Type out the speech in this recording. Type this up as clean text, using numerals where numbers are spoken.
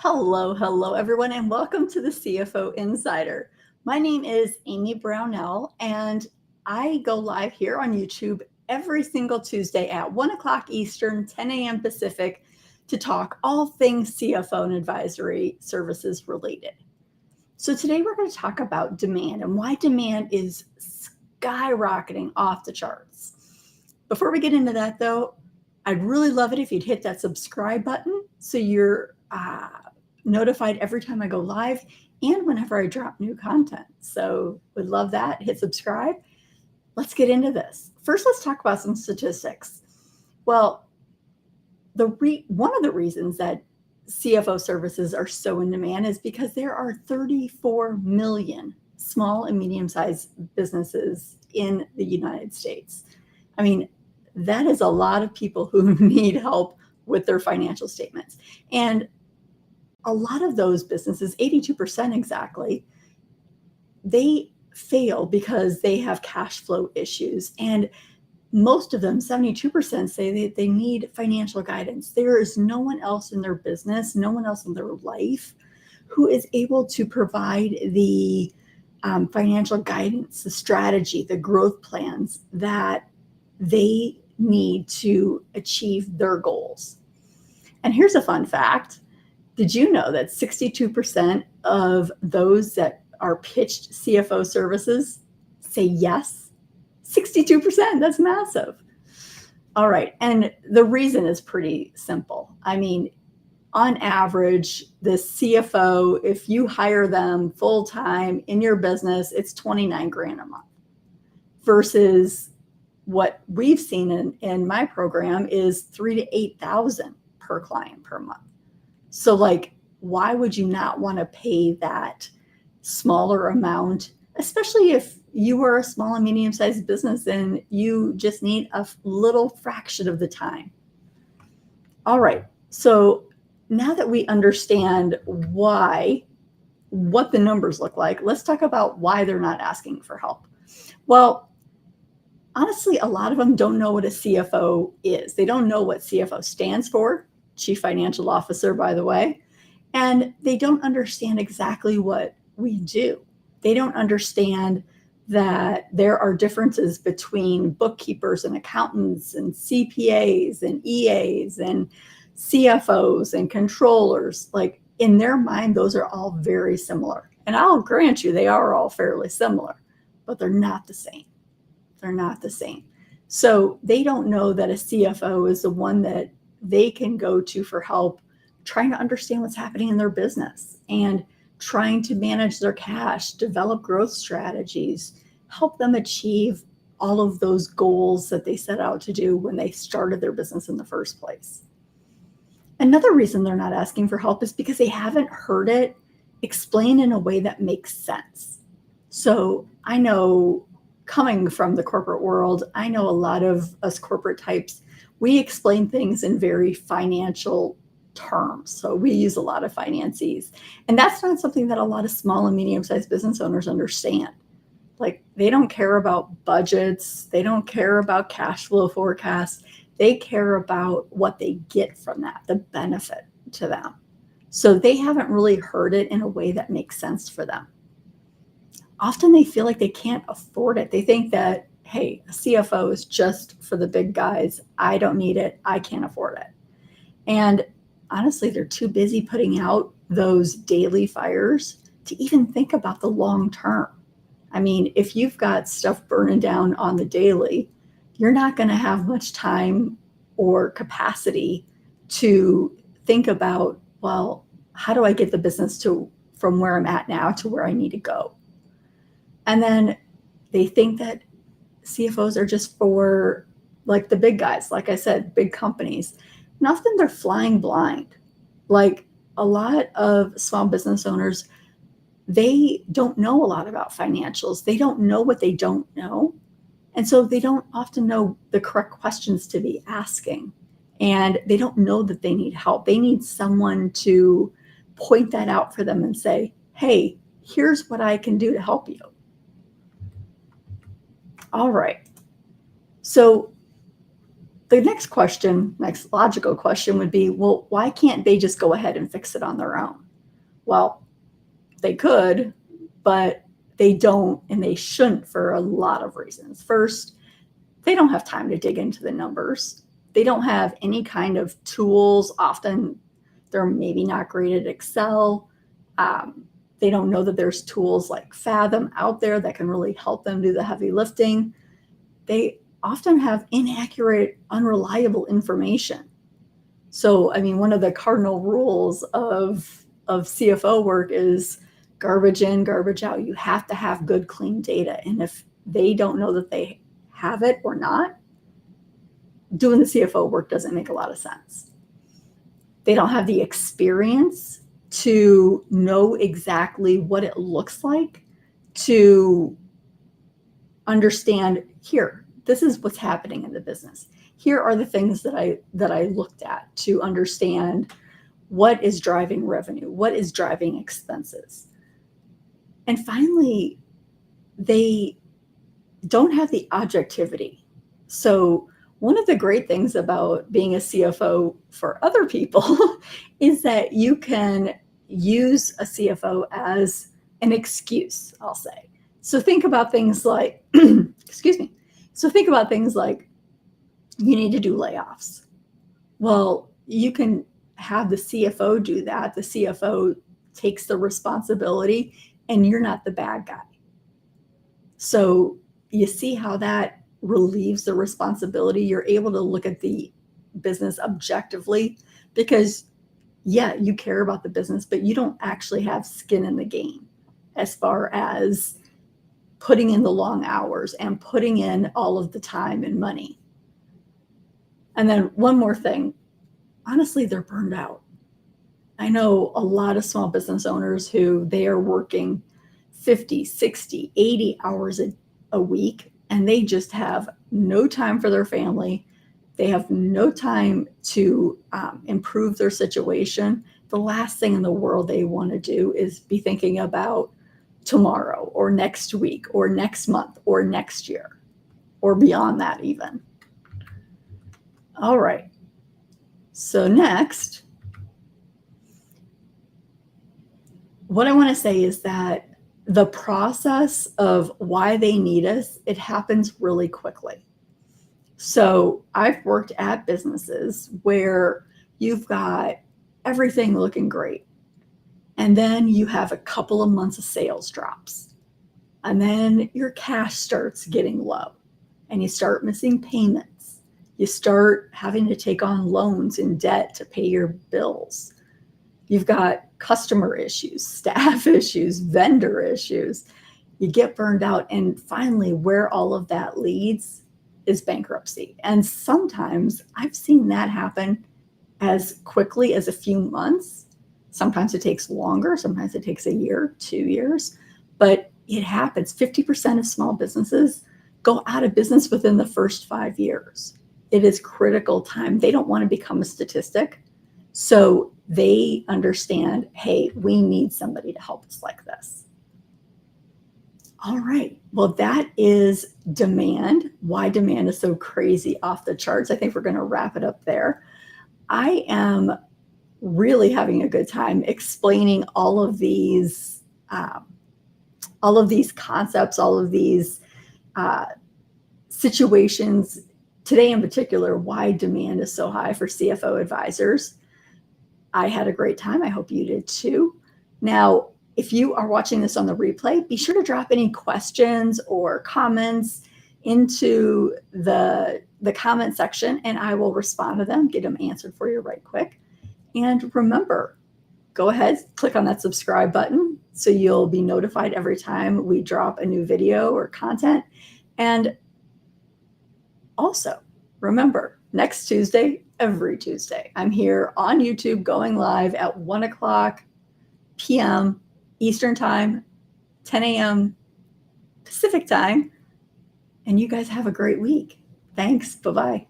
Hello, everyone, and welcome to the CFO Insider. My name is Amy Brownell, and I go live here on YouTube every single Tuesday at 1 o'clock Eastern, 10 a.m. Pacific to talk all things CFO and advisory services related. So today we're going to talk about demand and why demand is skyrocketing off the charts. Before we get into that, though, I'd really love it if you'd hit that subscribe button so you're notified every time I go live and whenever I drop new content. So would love that. Hit subscribe. Let's get into this. First, let's talk about some statistics. Well, one of the reasons that CFO services are so in demand is because there are 34 million small and medium-sized businesses in the United States. I mean, that is a lot of people who need help with their financial statements. And a lot of those businesses, 82% exactly, they fail because they have cash flow issues. And most of them, 72%, say that they need financial guidance. There is no one else in their business, no one else in their life who is able to provide the financial guidance, the strategy, the growth plans that they need to achieve their goals. And here's a fun fact. Did you know that 62% of those that are pitched CFO services say yes? 62%, that's massive. All right, and the reason is pretty simple. I mean, on average, the CFO, if you hire them full-time in your business, it's 29 grand a month versus what we've seen in my program is 3,000 to 8,000 per client per month. So why would you not want to pay that smaller amount, especially if you are a small and medium-sized business and you just need a little fraction of the time? All right, so now that we understand what the numbers look like, let's talk about why they're not asking for help. Well, honestly, a lot of them don't know what a CFO is. They don't know what CFO stands for, Chief Financial Officer, by the way, and they don't understand exactly what we do. They don't understand that there are differences between bookkeepers and accountants and CPAs and EAs and CFOs and controllers. Like, in their mind, those are all very similar. And I'll grant you, they are all fairly similar, but they're not the same. They're not the same. So they don't know that a CFO is the one that they can go to for help trying to understand what's happening in their business and trying to manage their cash, develop growth strategies, help them achieve all of those goals that they set out to do when they started their business in the first place. Another reason they're not asking for help is because they haven't heard it explained in a way that makes sense. So I know, coming from the corporate world, I know a lot of us corporate types, we explain things in very financial terms. So we use a lot of finances. And that's not something that a lot of small and medium-sized business owners understand. Like, they don't care about budgets. They don't care about cash flow forecasts. They care about what they get from that, the benefit to them. So they haven't really heard it in a way that makes sense for them. Often they feel like they can't afford it. They think that, hey, a CFO is just for the big guys. I don't need it. I can't afford it. And honestly, they're too busy putting out those daily fires to even think about the long term. I mean, if you've got stuff burning down on the daily, you're not going to have much time or capacity to think about, well, how do I get the business from where I'm at now to where I need to go? And then they think that CFOs are just for the big guys, like I said, big companies. And often they're flying blind. Like, a lot of small business owners, they don't know a lot about financials. They don't know what they don't know. And so they don't often know the correct questions to be asking. And they don't know that they need help. They need someone to point that out for them and say, hey, here's what I can do to help you. All right. So The next logical question would be, well, why can't they just go ahead and fix it on their own? Well, they could, but they don't, and they shouldn't for a lot of reasons. First, they don't have time to dig into the numbers. They don't have any kind of tools. Often they're maybe not great at Excel. They don't know that there's tools like Fathom out there that can really help them do the heavy lifting. They often have inaccurate, unreliable information. So, I mean, one of the cardinal rules of CFO work is garbage in, garbage out. You have to have good, clean data. And if they don't know that they have it or not, doing the CFO work doesn't make a lot of sense. They don't have the experience to know exactly what it looks like to understand, here, this is what's happening in the business. Here are the things that I looked at to understand what is driving revenue, what is driving expenses. And finally, they don't have the objectivity. So one of the great things about being a CFO for other people is that you can use a CFO as an excuse, I'll say. So think about things like, excuse me. So think about things like, you need to do layoffs. Well, you can have the CFO do that. The CFO takes the responsibility and you're not the bad guy. So you see how that relieves the responsibility. You're able to look at the business objectively because, yeah, you care about the business, but you don't actually have skin in the game as far as putting in the long hours and putting in all of the time and money. And then one more thing, honestly, they're burned out. I know a lot of small business owners who they are working 50, 60, 80 hours a week, and they just have no time for their family. They have no time to improve their situation. The last thing in the world they want to do is be thinking about tomorrow or next week or next month or next year or beyond that even. All right. So next, what I want to say is that the process of why they need us, it happens really quickly. So I've worked at businesses where you've got everything looking great. And then you have a couple of months of sales drops. And then your cash starts getting low and you start missing payments. You start having to take on loans and debt to pay your bills. You've got customer issues, staff issues, vendor issues. You get burned out. And finally, where all of that leads is bankruptcy. And sometimes I've seen that happen as quickly as a few months. Sometimes it takes longer. Sometimes it takes a year, 2 years. But it happens. 50% of small businesses go out of business within the first 5 years. It is critical time. They don't want to become a statistic. So they understand, hey, we need somebody to help us like this. All right. Well, that is demand. Why demand is so crazy off the charts. I think we're going to wrap it up there. I am really having a good time explaining all of these concepts, all of these situations. Today in particular, why demand is so high for CFO advisors. I had a great time. I hope you did too. Now, if you are watching this on the replay, be sure to drop any questions or comments into the comment section and I will respond to them, get them answered for you right quick. And remember, go ahead, click on that subscribe button so you'll be notified every time we drop a new video or content. And also, remember, next Tuesday, every Tuesday, I'm here on YouTube going live at 1 o'clock p.m. Eastern Time, 10 a.m. Pacific Time. And you guys have a great week. Thanks. Bye-bye.